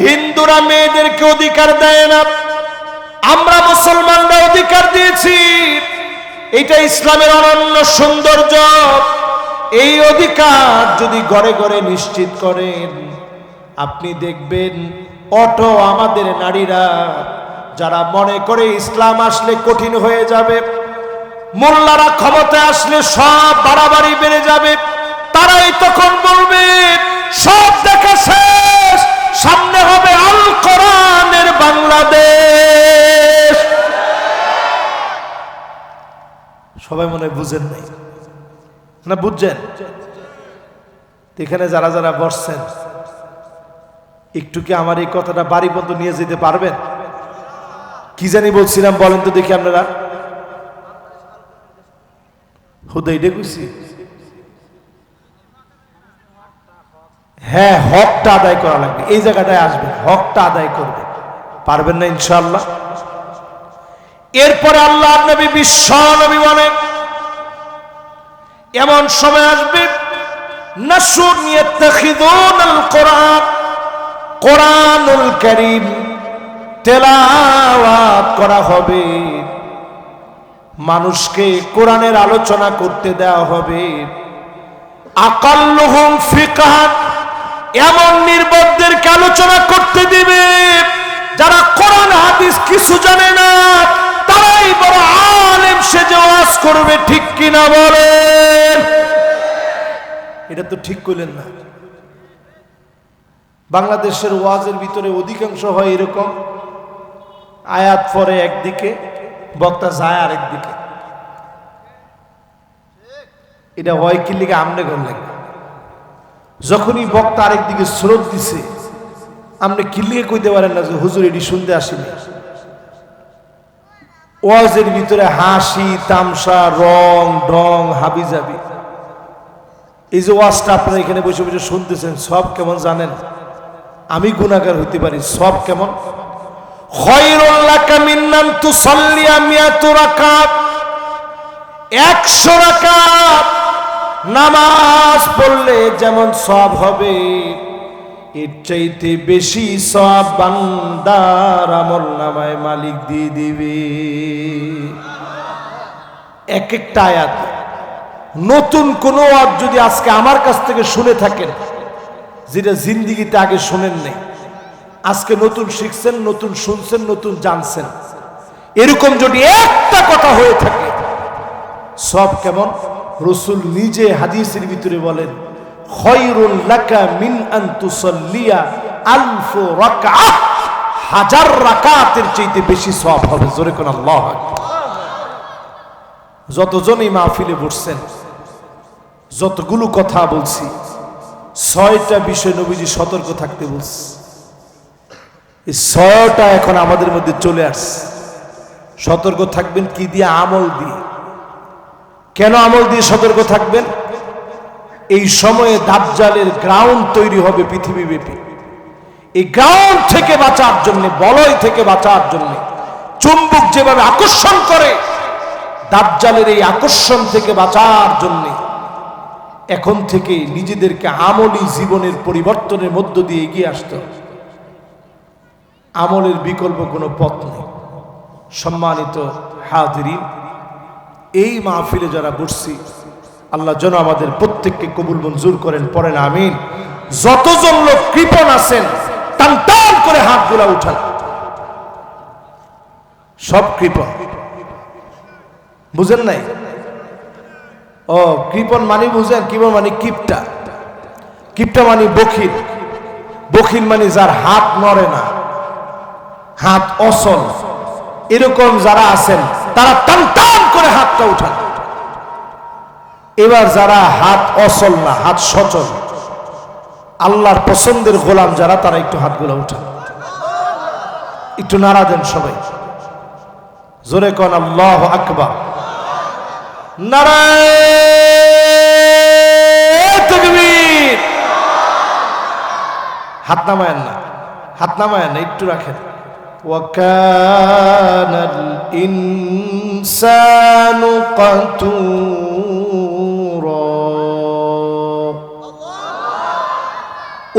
S1: হিন্দুরা মেয়েদেরকে অধিকার দেয় না, আমরা মুসলমানরা অধিকার দিয়েছি, এটা ইসলামের অনন্য সৌন্দর্য। এই অধিকার যদি ঘরে ঘরে নিশ্চিত করেন, আপনি দেখবেন অটো আমাদের নারীরা যারা মনে করে ইসলাম আসলে কঠিন হয়ে যাবে, মোল্লারা ক্ষমতায় আসলে সব বাড়াবাড়ি বেড়ে যাবে, তারাই তখন বলবে সব দেখা শেষ, সামনে হবে আল কোরআনের বাংলাদেশ। সবাই মনে বুঝেন নাই না? বুঝছেন? এখানে যারা যারা বসছেন একটু কি আমার এই কথাটা বাড়ি পর্যন্ত নিয়ে যেতে পারবেন? কি জানি বলছিলাম বলেন তো দেখি আপনারা। হুদাই ডেকুছি, হ্যাঁ, হকটা আদায় করা লাগবে, এই জায়গাটায় আসবে, হকটা আদায় করবে, পারবেন না ইনশাআল্লাহ। এরপরে আল্লাহ নবী বিশ্ব নবী বলেন এমন সময় আসবে নাসুন ইয়াত্তাখিযুনাল কোরআন, কোরআনুল কারীম তেলাওয়াত করা হবে, মানুষকে কোরআনের আলোচনা করতে দেওয়া হবে। আকাল্লুহুম ফিকহান, এমন নির্বোধদেরকে আলোচনা করতে দিবে যারা কোরআন হাদিস কিছু জানে না, তারাই বড় আলেম সেজে ওয়াজ করবে। ঠিক কিনা বলেন? এটা তো ঠিক কইলেন না। বাংলাদেশের ওয়াজের ভিতরে অধিকাংশ হয় এরকম, আয়াত পরে একদিকে, বক্তা যায় আরেক দিকে। এটা হয় কি লিগে আমনে ঘর লাগে, যখনই বক্তা আরেক দিকে স্রোত দিছে আপনি কিলিয়ে কইতে পারেন না যে হুজুর এটি শুনতে আসিনি। ওয়াজের ভিতরে হাসি তামসা, রং ঢং, হাবি জাবি। এই যে ওয়াজটা আপনারা এখানে বসে বসে শুনতেছেন, সব কেমন জানেন? আমি গুনাহগার হইতে পারি, সব কেমন? খায়রুল লাকা মিন আন তুসাল্লিয়া মিয়াতু রাকাত, 100 রাকাত নামাজ পড়লে যেমন সওয়াব হবে, এর চাইতে বেশি সওয়াব বান্দার আমলনামায় মালিক দিয়ে দিবে। এক একটা আয়াত নতুন কোন ওয়াজ যদি আজকে আমার কাছ থেকে শুনে থাকেন, যেটা জিন্দেগিতে আগে শুনেন নাই, আজকে নতুন শিখছেন, নতুন শুনছেন, নতুন জানছেন, এরকম যদি একটা কথা হয়ে থাকে, সব কেমন? রাসূল নিজে হাদিসের ভিতরে বলেন, খায়রুল লাকা মিন আন তুসাল্লিয়া আলফ রাকাত, 1000 রাকাতের চাইতে বেশি সওয়াব হবে। জোরে কোন আল্লাহু আকবার। যতজনই মাহফিলে বসছেন, যতগুলো কথা বলছি, 6টা বিষয় নবীজি সতর্ক থাকতে বলছে। এই 6টা এখন আমাদের মধ্যে চলে আসছে। সতর্ক থাকবেন কি দিয়ে? আমল দিয়ে। কেন আমল দিয়ে সতর্ক থাকবেন? এই সময়ে দাজ্জালের গ্রাউন্ড তৈরি হবে পৃথিবীব্যাপী। এই গ্রাউন্ড থেকে বাঁচার জন্য, বলয় থেকে বাঁচার জন্য, চুম্বক যেভাবে আকর্ষণ করে, দাজ্জালের এই আকর্ষণ থেকে বাঁচার জন্য এখন থেকে নিজেদেরকে আমলি জীবনের পরিবর্তনের মধ্য দিয়ে এগিয়ে আসতে হবে। আমলের বিকল্প কোনো পথ নেই। সম্মানিত হাজিরিন, এই মাহফিলে যারা বসছি, আল্লাহ যেন আমাদের প্রত্যেককে কবুল মঞ্জুর করেন। পড়েন আমিন। যতজন লোক কৃপণ আছেন, টান টান করে হাতগুলা উঠান। সব কৃপণ, বুঝেন নাই? ও কৃপণ মানে বুঝেন? কৃপণ মানে কিপটা। কিপটা মানে বখিল। বখিল মানে যার হাত নড়ে না, হাত অচল। এরকম যারা আছেন তারা টান টান করে হাতটা উঠান। এবার যারা হাত অচল না, হাত সচল, আল্লাহর পছন্দের গোলাম যারা, তারা একটু হাতগুলো উঠান, একটু নাড়া দেন সবাই। জোরে কোন আল্লাহু আকবার। নারায়ে তাকবীর। হাত নামায়েন না, হাত নামায়েন না, একটু রাখেন। ওয়াকানাল ইনসানু কাতুরা,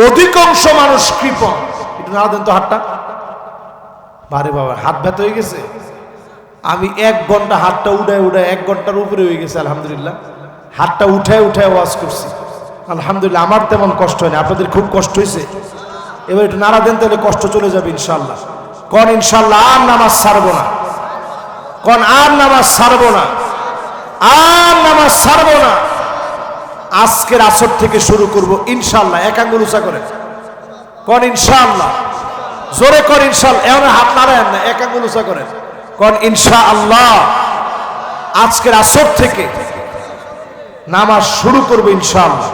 S1: অধিকাংশ মানুষ কৃপণ। একটু নাড়া দেন তো হাতটা। বারে বাবা, হাত ব্যথা হয়ে গেছে। আমি 1 ঘন্টা হাতটা উঠায় 1 ঘন্টার উপরে হয়ে গেছে। আলহামদুলিল্লাহ, হাতটা উঠায় ওয়াজ করছি। আলহামদুলিল্লাহ, আমার তেমন কষ্ট হয়নি, আপনাদের খুব কষ্ট হয়েছে। এবার একটু নাড়া দেন, তাহলে কষ্ট চলে যাবে ইনশাল্লাহ। কোন ইনশাল্লাহ? আর নামাজ ছাড়বো না। কোন আর নামাজ ছাড়বো না, আর নামাজ ছাড়বো না। আজকের আসর থেকে শুরু করব ইনশাল্লাহ। এক আঙ্গুল উঁচা করে কোন ইনশাআল্লাহ। জোরে কর ইনশাআল্লাহ। এমন হাত নাড়ায়েন না, এক আঙ্গুল উঁচা করেন। কোন ইনশাআল্লাহ। আজকের আসর থেকে নামাজ শুরু করব ইনশাআল্লাহ।